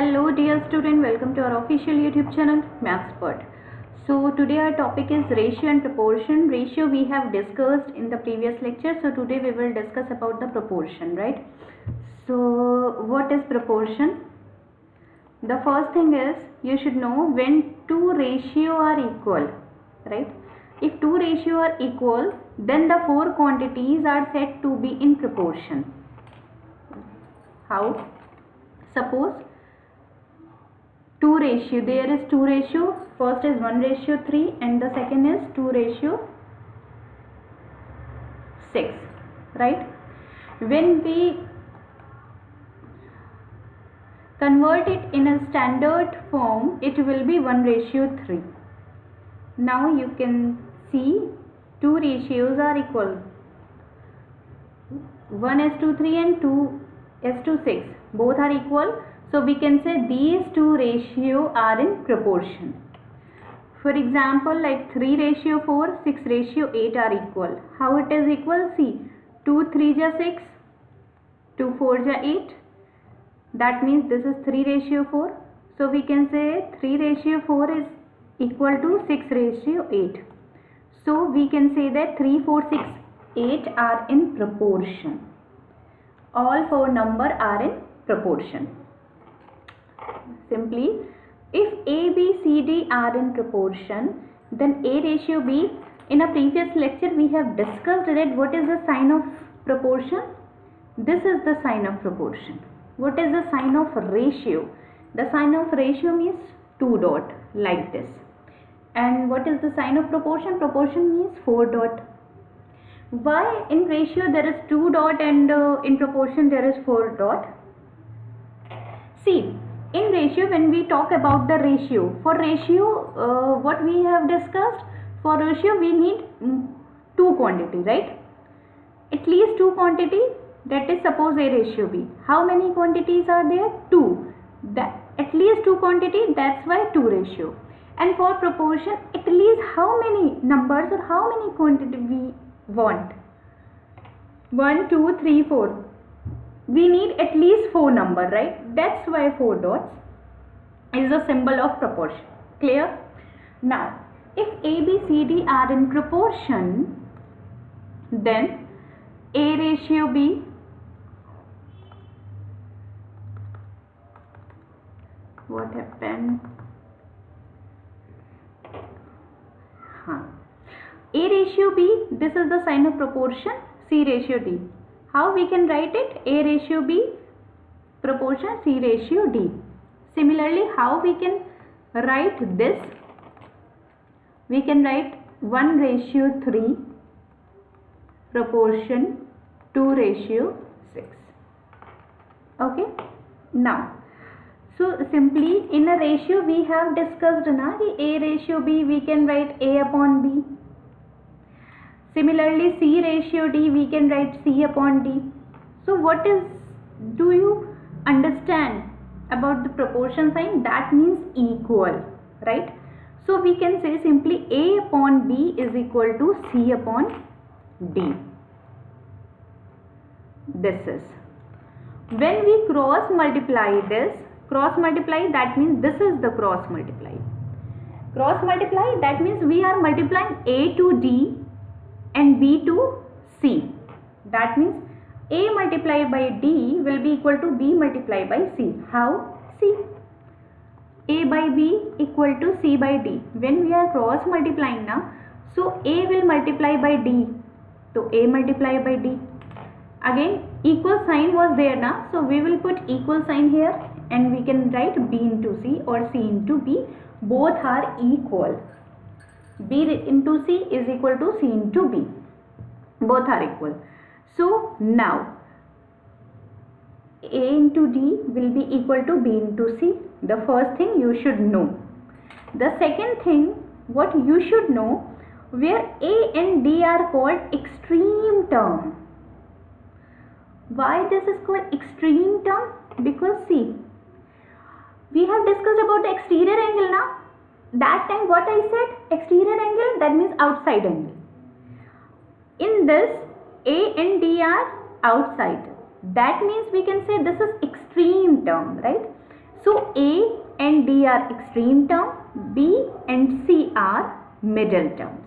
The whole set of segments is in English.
Hello dear student, welcome to our official YouTube channel Mathspert. So today our topic is ratio and proportion. Ratio we have discussed in the previous lecture, so today we will discuss about the proportion, right? So what is proportion? The first thing is you should know when two ratio are equal, right? If two ratio are equal, then the four quantities are said to be in proportion. How? Suppose there is two ratio, first is 1:3 and the second is 2:6, right? When we convert it in a standard form, it will be 1:3. Now you can see two ratios are equal, 1:3 and 2:6, both are equal. So we can say these two ratio are in proportion. For example, like 3:4, 6:8 are equal. How it is equal? See, 2 3 ja 6, 2 4 ja 8. That means this is 3:4. So we can say 3:4 is equal to 6:8. So we can say that 3 4 6 8 are in proportion. All four number are in proportion. Simply, if A, B, C, D are in proportion, then A:B. In a previous lecture we have discussed that what is the sign of proportion. This is the sign of proportion. What is the sign of ratio? The sign of ratio means two dot, like this. And what is the sign of proportion? Proportion means four dot. Why in ratio there is two dot and in proportion there is four dot? See, in ratio, when we talk about the ratio, for ratio what we have discussed, for ratio we need two quantity, right? At least two quantity, that is suppose A:B. How many quantities are there? Two. At least two quantity, that's why two ratio. And for proportion, at least how many numbers or how many quantity we want? 1 2 3 4. We need at least four number, right? That's why four dots is a symbol of proportion. Clear? Now, if A, B, C, D are in proportion, then A:B what happened? A:B, this is the sign of proportion. C:D. How we can write it? A:B proportion C:D. Similarly, how we can write this? We can write 1:3 proportion 2:6. Okay. Now, so simply in a ratio we have discussed na A:B, we can write A/B. Similarly, C:D, we can write C/D. So what is, do you understand about the proportion sign? That means equal, right? So we can say simply A/B is equal to C/D. This is, when we cross multiply this, that means this is the cross multiply. Cross multiply, that means we are multiplying A to D and B to C. That means A multiplied by D will be equal to B multiplied by C. How? See, A by B equal to C by D. When we are cross multiplying now, so A will multiply by D, so A multiplied by D. Again, equal sign was there now, so we will put equal sign here and we can write B into C or C into B. Both are equal. B into C is equal to C into B. Both are equal. So now A into D will be equal to B into C. The first thing you should know. The second thing what you should know, where A and D are called extreme term. Why this is called extreme term? Because see, we have discussed about the exterior angle now. That time what I said, exterior angle, that means outside angle. In this, A and D are outside. That means we can say this is extreme term, right? So A and D are extreme term, B and C are middle terms.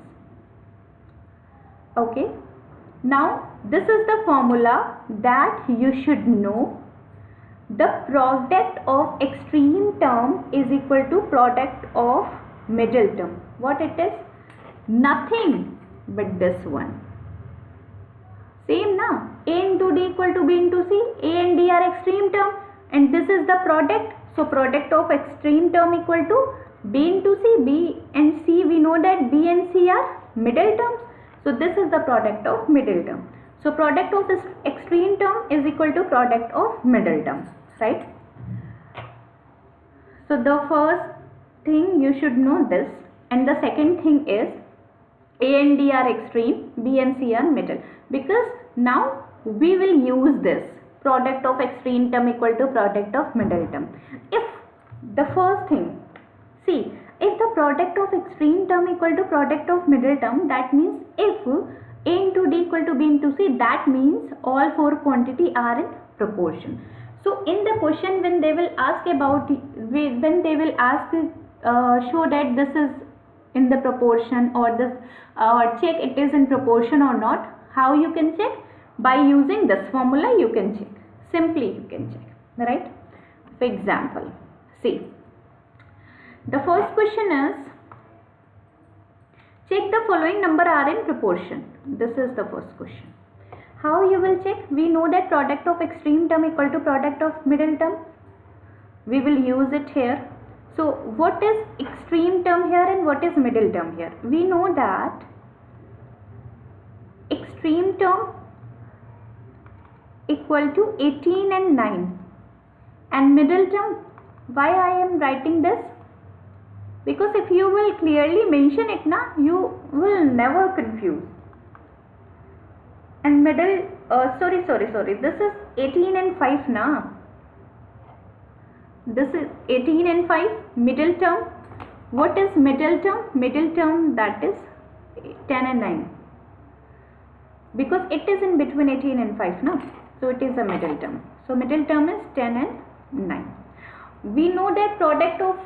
Okay. Now this is the formula that you should know. The product of extreme term is equal to product of middle term. What it is? Nothing but this one. Same na? A into D equal to B into C. A and D are extreme term and this is the product. So product of extreme term equal to B into C. B and C, we know that B and C are middle terms. So this is the product of middle term. So product of this extreme term is equal to product of middle term, right? So the first thing you should know this, and the second thing is A and D are extreme, B and C are middle, because now we will use this product of extreme term equal to product of middle term. If the first thing, see, if the product of extreme term equal to product of middle term, that means if A into D equal to B into C, that means all four quantity are in proportion. So in the question, when they will ask about, when they will ask, show that this is in the proportion or this, check it is in proportion or not, how you can check? By using this formula you can check. Simply you can check, right? For example, see, the first question is, check the following number are in proportion. This is the first question. How you will check? We know that product of extreme term equal to product of middle term. We will use it here. So what is extreme term here and what is middle term here? We know that extreme term equal to 18 and 9, and middle term, why I am writing this? Because if you will clearly mention it na, you will never confuse. And middle, sorry, this is 18 and 5 na. This is 18 and 5, middle term. What is middle term? Middle term, that is 10 and 9. Because it is in between 18 and 5 na. So it is a middle term. So middle term is 10 and 9. We know that product of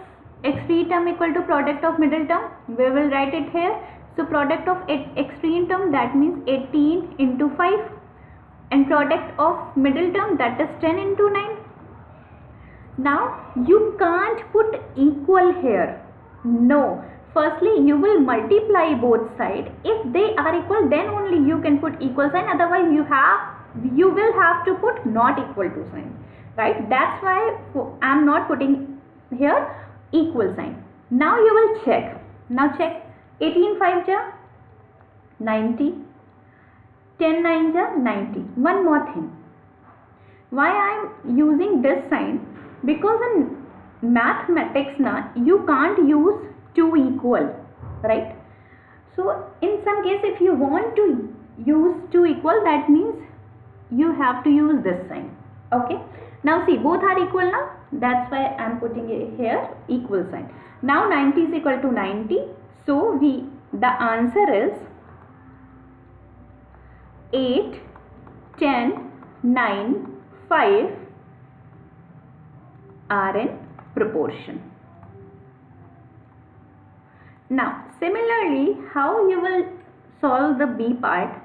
extreme term equal to product of middle term. We will write it here. So product of extreme term, that means 18 into 5, and product of middle term, that is 10 into 9. Now you can't put equal here. No. Firstly, you will multiply both sides. If they are equal, then only you can put equal sign. Otherwise, you will have to put not equal to sign. Right? That's why I am not putting here equal sign. Now you will check. Now check. 18 5 ja 90. 10 9 ja 90. One more thing. Why I am using this sign? Because in mathematics na, you can't use two equal, right? So in some case, if you want to use two equal, that means you have to use this sign. Okay. Now see, both are equal now. That's why I am putting it here equal sign. Now 90 is equal to 90. So the answer is 8, 10, 9, 5 are in proportion. Now similarly, how you will solve the B part?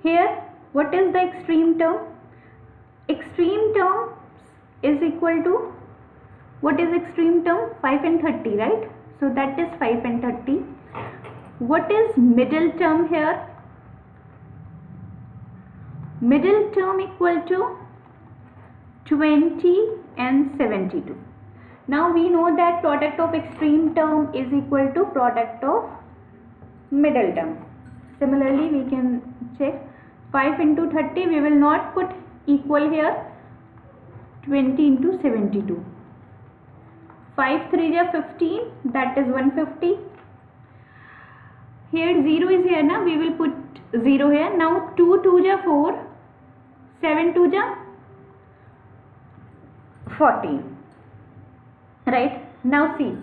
Here, what is the extreme term? Extreme term is equal to, what is extreme term? 5 and 30, right? So that is 5 and 30. What is middle term here? Middle term equal to 20 and 72. Now we know that product of extreme term is equal to product of middle term. Similarly, we can check 5 into 30. We will not put equal here. 20 into 72. 5 3 ja 15, that is 150. Here 0 is here na, we will put 0 here. Now 2 2 ja 4, 7 2 ja 40. Right? Now see,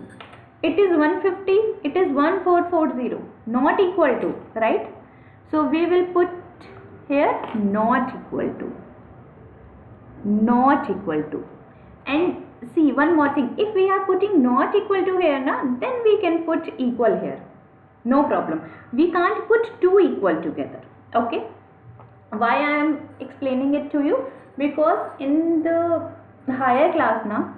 it is 150, it is 1440, not equal to, right? So we will put here not equal to. Not equal to. And see one more thing, if we are putting not equal to here na, then we can put equal here, no problem. We can't put two equal together. Okay, why I am explaining it to you? Because in the higher class na,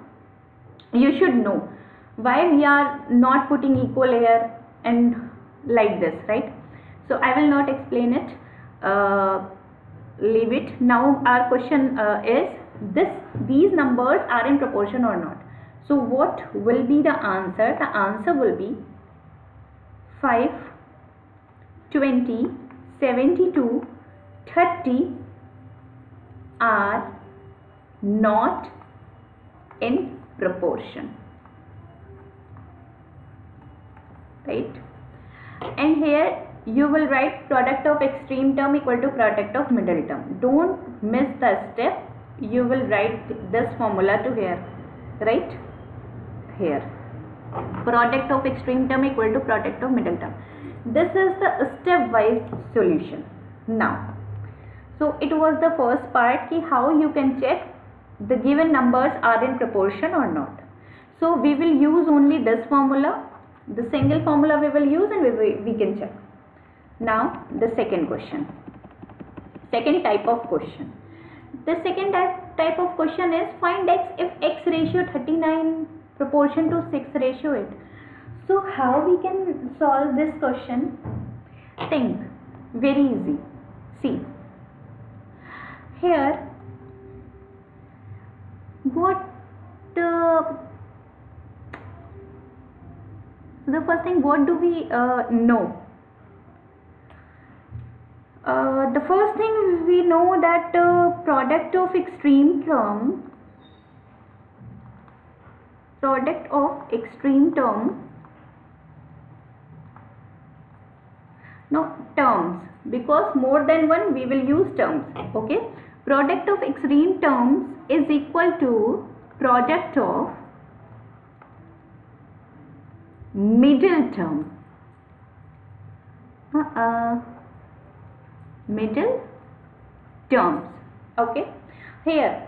you should know why we are not putting equal here and like this, right? So I will not explain it, leave it. Now our question is these numbers are in proportion or not. So what will be the answer? The answer will be 5, 20, 72, 30 are not in proportion, right? And here you will write product of extreme term equal to product of middle term. Don't miss the step. You will write this formula to here, right? Here, product of extreme term equal to product of middle term. This is the stepwise solution. Now, so it was the first part ki how you can check the given numbers are in proportion or not. So we will use only this formula, the single formula we will use, and we can check. Now the second question, second type of question. The second type of question is find x if x ratio 39 proportion to 6 ratio 8. So how we can solve this question? Think, very easy. See, here what the first thing, what do we know? The first thing we know that product of extreme term no terms, because more than one we will use terms. Okay, product of extreme terms is equal to product of middle term. Middle terms. Okay, here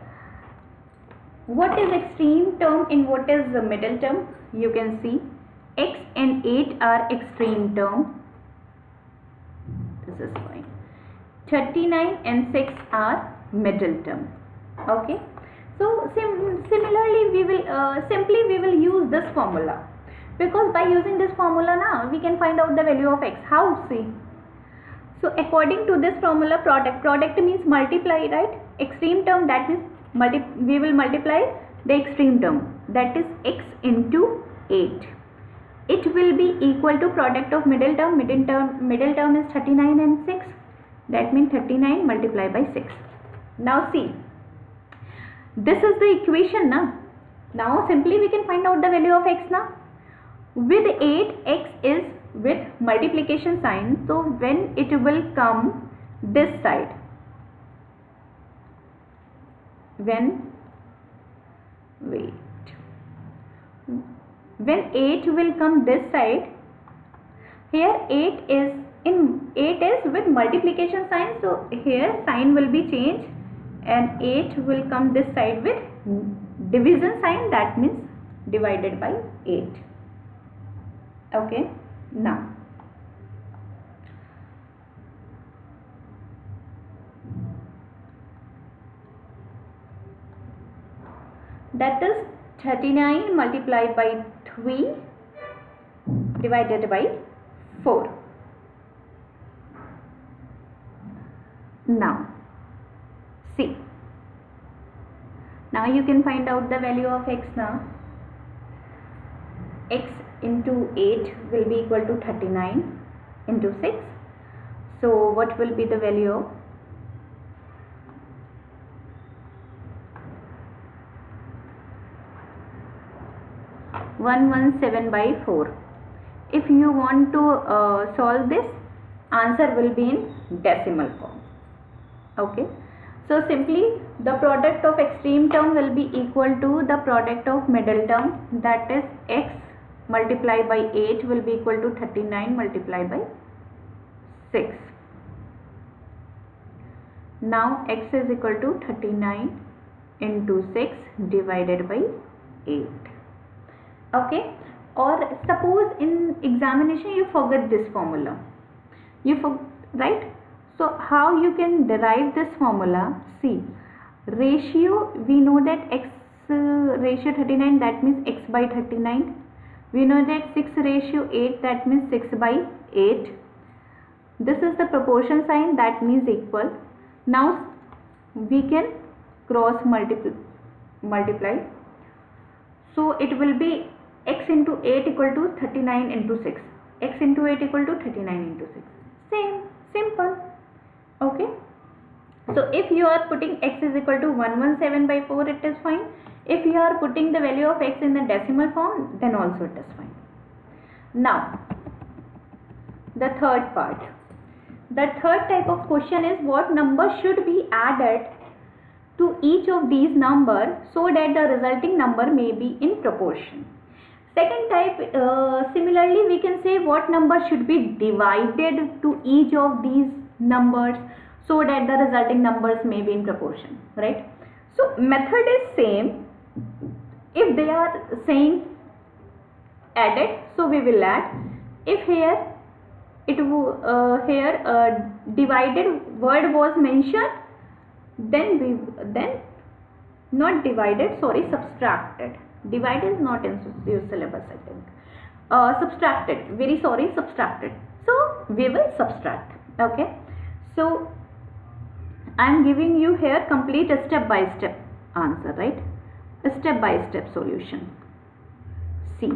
what is extreme term and what is the middle term? You can see x and 8 are extreme term. This is fine. 39 and 6 are middle term. Okay, so similarly we will simply we will use this formula, because by using this formula now we can find out the value of x. How? See, so according to this formula, product means multiply, right? Extreme term, that means we will multiply the extreme term, that is x into 8. It will be equal to product of middle term. Middle term is 39 and 6. That means 39 multiplied by 6. Now see, this is the equation now. Now simply we can find out the value of x now. With 8, x is with multiplication sign, so when it will come this side, when 8 will come this side, here 8 is with multiplication sign, so here sign will be changed and 8 will come this side with division sign, that means divided by 8. Okay, now that is 39 multiplied by 3 divided by 4. Now see, now you can find out the value of x now. X into 8 will be equal to 39 into 6. So what will be the value of 117 by 4. If you want to solve this, answer will be in decimal form. Okay, so simply the product of extreme term will be equal to the product of middle term, that is x multiplied by 8 will be equal to 39 multiplied by 6. Now x is equal to 39 into 6 divided by 8. Okay, or suppose in examination you forget this formula, right? So how you can derive this formula? See, ratio, we know that x ratio 39, that means x by 39. We know that 6 ratio 8, that means 6 by 8. This is the proportion sign, that means equal. Now we can cross multiply. So it will be x into 8 equal to 39 into 6. X into 8 equal to 39 into 6. Same, simple. Okay. So if you are putting x is equal to 117 by 4, it is fine. If you are putting the value of x in the decimal form, then also it is fine. Now, the third part. The third type of question is what number should be added to each of these numbers so that the resulting number may be in proportion. Second type, similarly we can say what number should be divided to each of these numbers so that the resulting numbers may be in proportion, right? So method is same. If they are saying added, so we will add. If here divided word was mentioned, then not divided, sorry, subtracted. Divide is not in your syllabus, I think. Subtracted, very sorry, subtracted. So we will subtract. Okay, so I am giving you here complete a step by step answer, right? A step by step solution. See,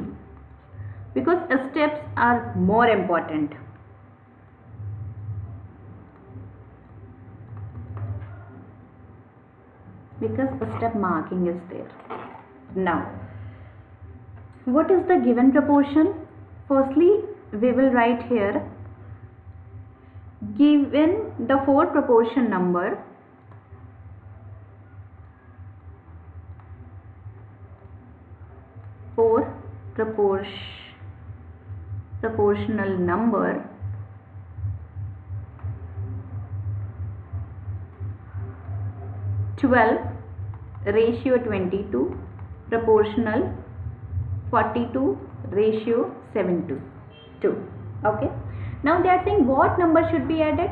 because steps are more important. Because a step marking is there. Now, what is the given proportion? Firstly, we will write here, given the 4 proportion number, proportional number, ratio 22, proportional 42, ratio 7 to 2. Okay, now they are saying what number should be added.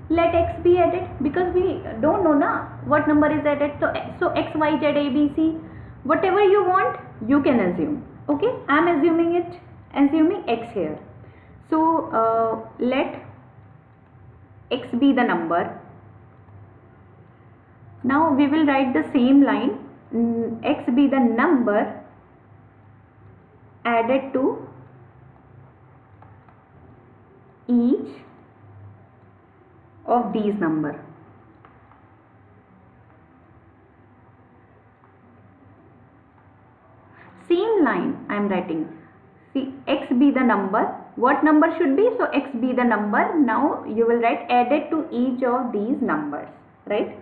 Let x be added, because we don't know na what number is added. So x, y, z, a, b, c, whatever you want you can assume. Okay, I am assuming x here. So let x be the number. Now we will write the same line, x be the number added to each of these number. Same line I am writing. See, x be the number. What number should be? So x be the number. Now you will write added to each of these numbers, right?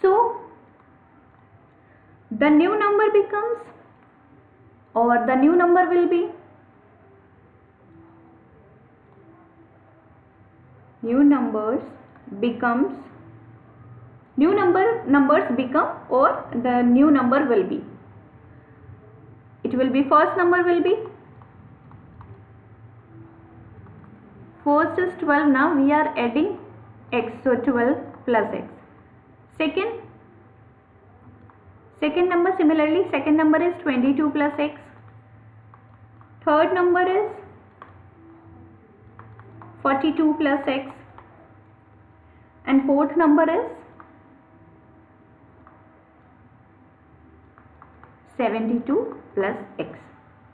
So the new number becomes, or the new number will be, numbers become, or the new number will be, it will be, first number will be, first is 12. Now we are adding x, so 12 plus x. Second number, similarly second number is 22 plus x. Third number is 42 plus x, and fourth number is 72 plus x.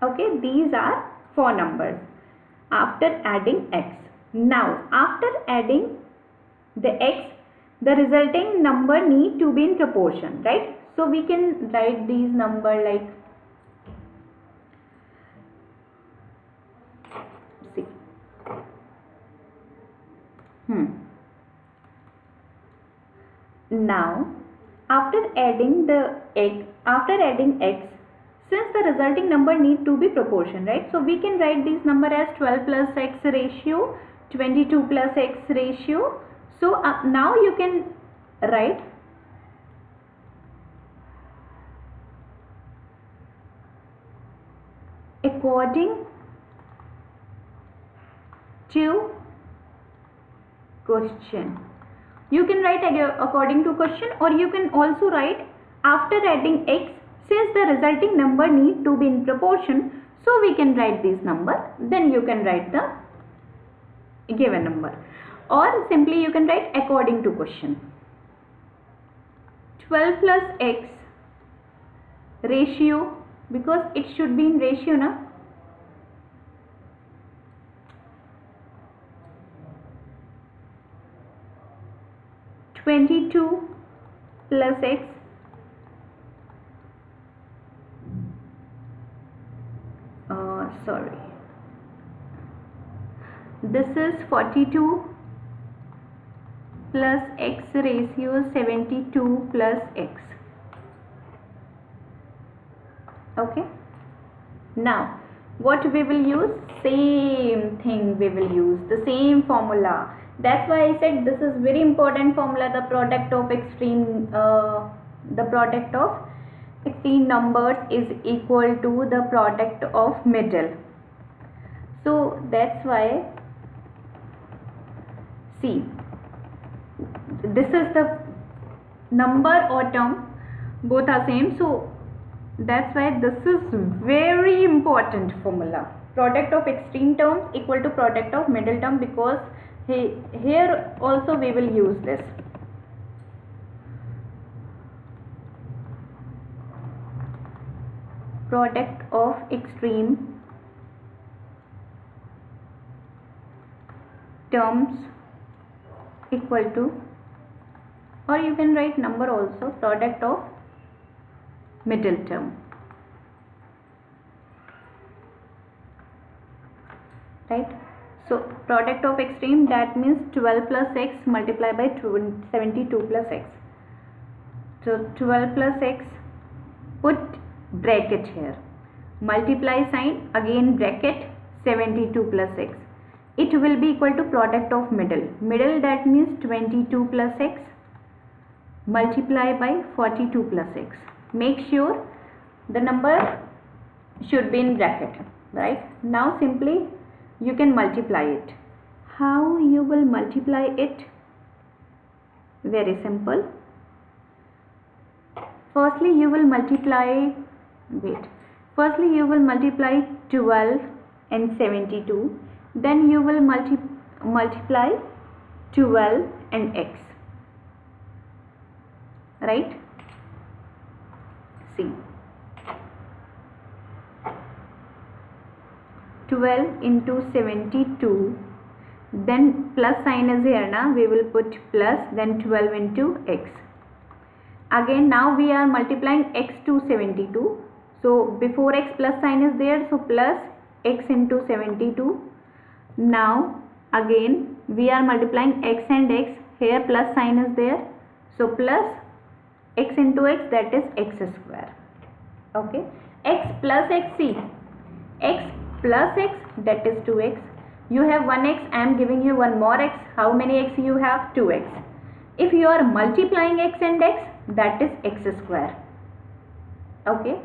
Okay, these are 4 numbers after adding x. Now after adding the x, the resulting number need to be in proportion, right? So we can write these number like, see, now after adding x, since the resulting number need to be proportion, right? So we can write this number as 12 plus x ratio, 22 plus x ratio. So now you can write according to question. You can write according to question, or you can also write after adding x, since the resulting number need to be in proportion, so we can write this number, then you can write the given number, or simply you can write according to question. 12 plus x ratio, because it should be in ratio na. (22 plus x sorry, this is 42 plus x ratio 72 plus x. Okay, now what we will use? Same thing we will use, the same formula. That's why I said this is very important formula, the product of extreme numbers is equal to the product of middle. So that's why, see, this is the number or term, both are same, so that's why this is very important formula. Product of extreme terms equal to product of middle term, because here also we will use this. Product of extreme terms equal to, or you can write number also, product of middle term, right? So product of extreme, that means 12 plus x multiplied by 72 plus x. So 12 plus x, put bracket here, multiply sign, again bracket, 72 plus x. It will be equal to product of middle. Middle, that means 22 plus x multiply by 42 plus x. Make sure the number should be in bracket, right? Now simply you can multiply it. How you will multiply it? Very simple. Firstly you will multiply 12 and 72, then you will multiply 12 and x, right? See, 12 into 72, then plus sign is here na, we will put plus, then 12 into x. Again now we are multiplying x to 72, so before x plus sign is there, so plus x into 72. Now again we are multiplying x and x, here plus sign is there, so plus x into x, that is x square. Okay, x plus x, see, x plus x, that is 2x. You have 1x, I am giving you one more x. How many x you have? 2x. If you are multiplying x and x, that is x square. Okay,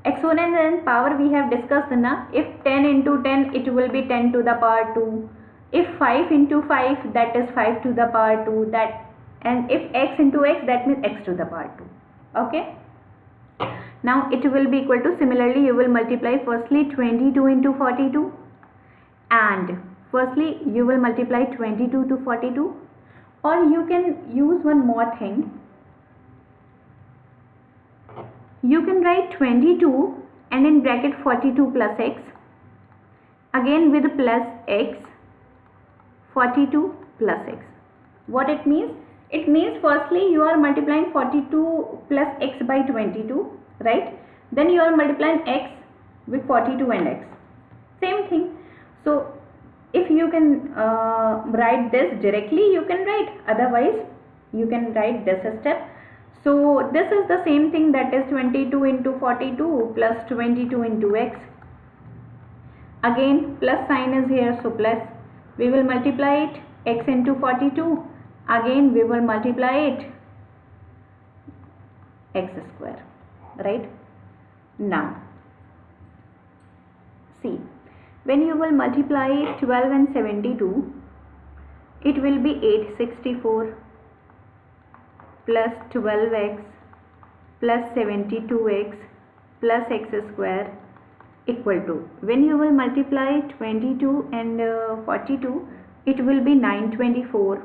exponent power we have discussed na. If 10 into 10, it will be 10 to the power 2. If 5 into 5, that is 5 to the power 2. That, and if x into x, that means x to the power 2. Okay, now it will be equal to, similarly you will multiply firstly 22 into 42, and firstly you will multiply 22 to 42, or you can use one more thing. You can write 22 and in bracket 42 plus x, again with plus x, 42 plus x. What it means? It means firstly you are multiplying 42 plus x by 22, right? Then you are multiplying x with 42 and x. Same thing. So if you can write this directly, you can write, otherwise you can write this step. So this is the same thing, that is 22 into 42 plus 22 into x. Again plus sign is here, so plus, we will multiply it, x into 42, again we will multiply it, x square, right? Now See, when you will multiply 12 and 72, it will be 864 plus 12x plus 72x plus x square equal to, when you will multiply 22 and 42, it will be 924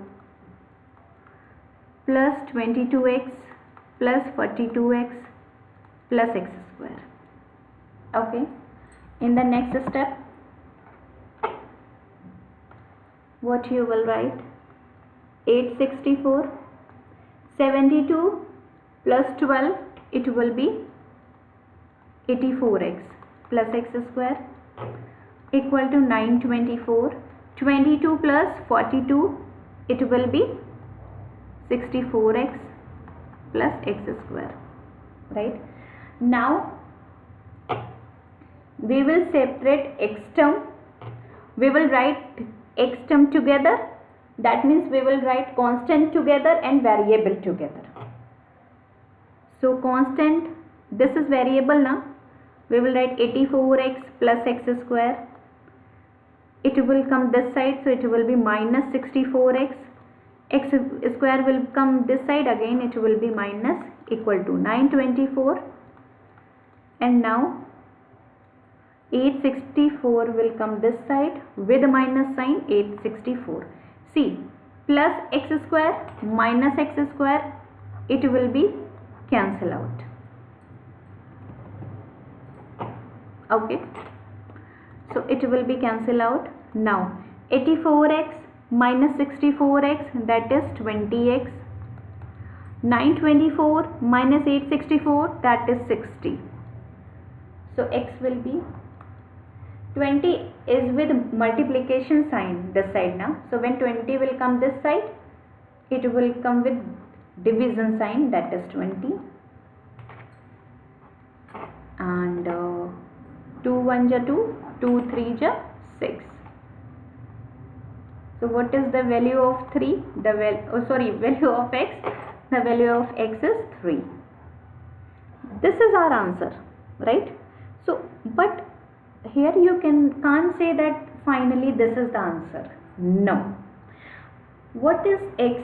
plus 22x plus 42x plus x square. Okay, in the next step, what you will write? 864, 72 plus 12, it will be 84x plus x square equal to 924. 22 plus 42, it will be 64x plus x square. Right, now we will separate x term. We will write x term together. That means we will write constant together and variable together. So constant, this is variable now. We will write 84x plus x square. It will come this side, so it will be minus 64x. X square will come this side, again it will be minus, equal to 924. And now 864 will come this side with minus sign, 864. See, plus x square minus x square, it will be cancel out. Okay, so it will be cancel out. Now 84x minus 64x, that is 20x. 924 minus 864, that is 60. So x will be 20 is with multiplication sign this side now. So when 20 will come this side, it will come with division sign, that is 20. And 2 1 ja 2, 2 3 ja 6. So what is the value of 3? Value of x. The value of x is 3. This is our answer, right? So, but here you can't say that finally this is the answer. No. What is x?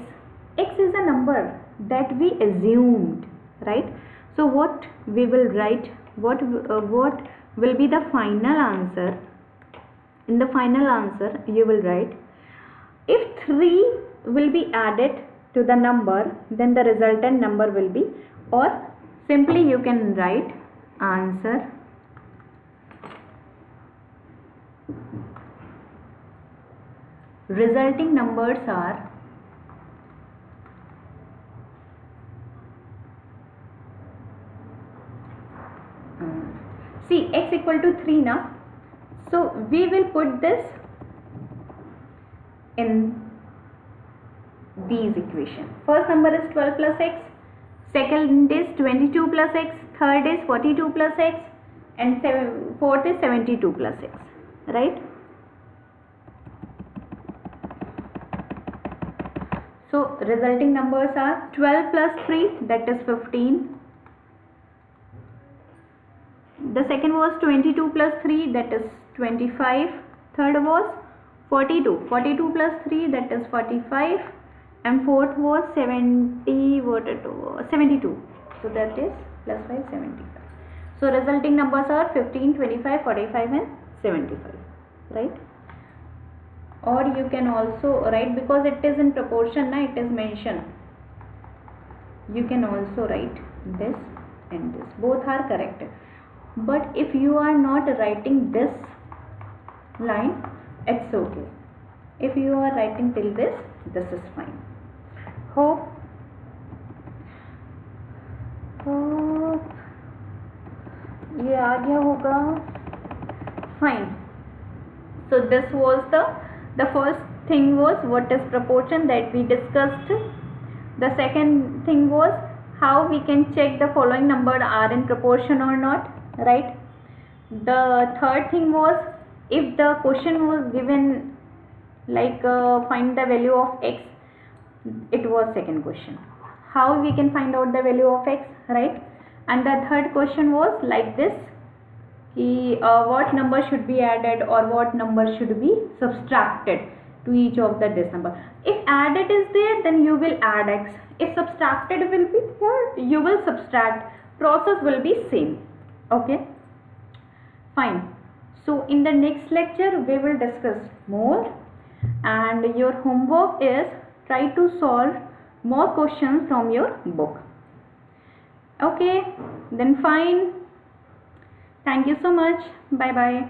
X is a number that we assumed, right? So what we will write, what will be the final answer? In the final answer you will write, if 3 will be added to the number, then the resultant number will be, or simply you can write answer resulting numbers are see, x equal to 3 now. So we will put this in these equation. First number is 12 plus x, second is 22 plus x, third is 42 plus x, and fourth is 72 plus x, right? So resulting numbers are 12 plus 3, that is 15. The second was 22 plus 3, that is 25. Third was 42 plus 3, that is 45. And fourth was 72. So that is plus 5, 75. So resulting numbers are 15, 25, 45 and 75, right? Or you can also write, because it is in proportion, it is mentioned. You can also write this and this. Both are correct. But if you are not writing this line, it's okay. If you are writing till this is fine. Hope ये आ गया होगा. Fine. So this was the first thing was what is proportion, that we discussed. The second thing was how we can check the following number are in proportion or not, right? The third thing was, if the question was given like find the value of x, it was second question, how we can find out the value of x, right? And the third question was like this, कि what number should be added or what number should be subtracted to each of this number. If added is there, then you will add x. If subtracted will be there, you will subtract. Process will be same. Okay, fine. So in the next lecture we will discuss more, and your homework is try to solve more questions from your book. Okay, then fine. Thank you so much. Bye bye.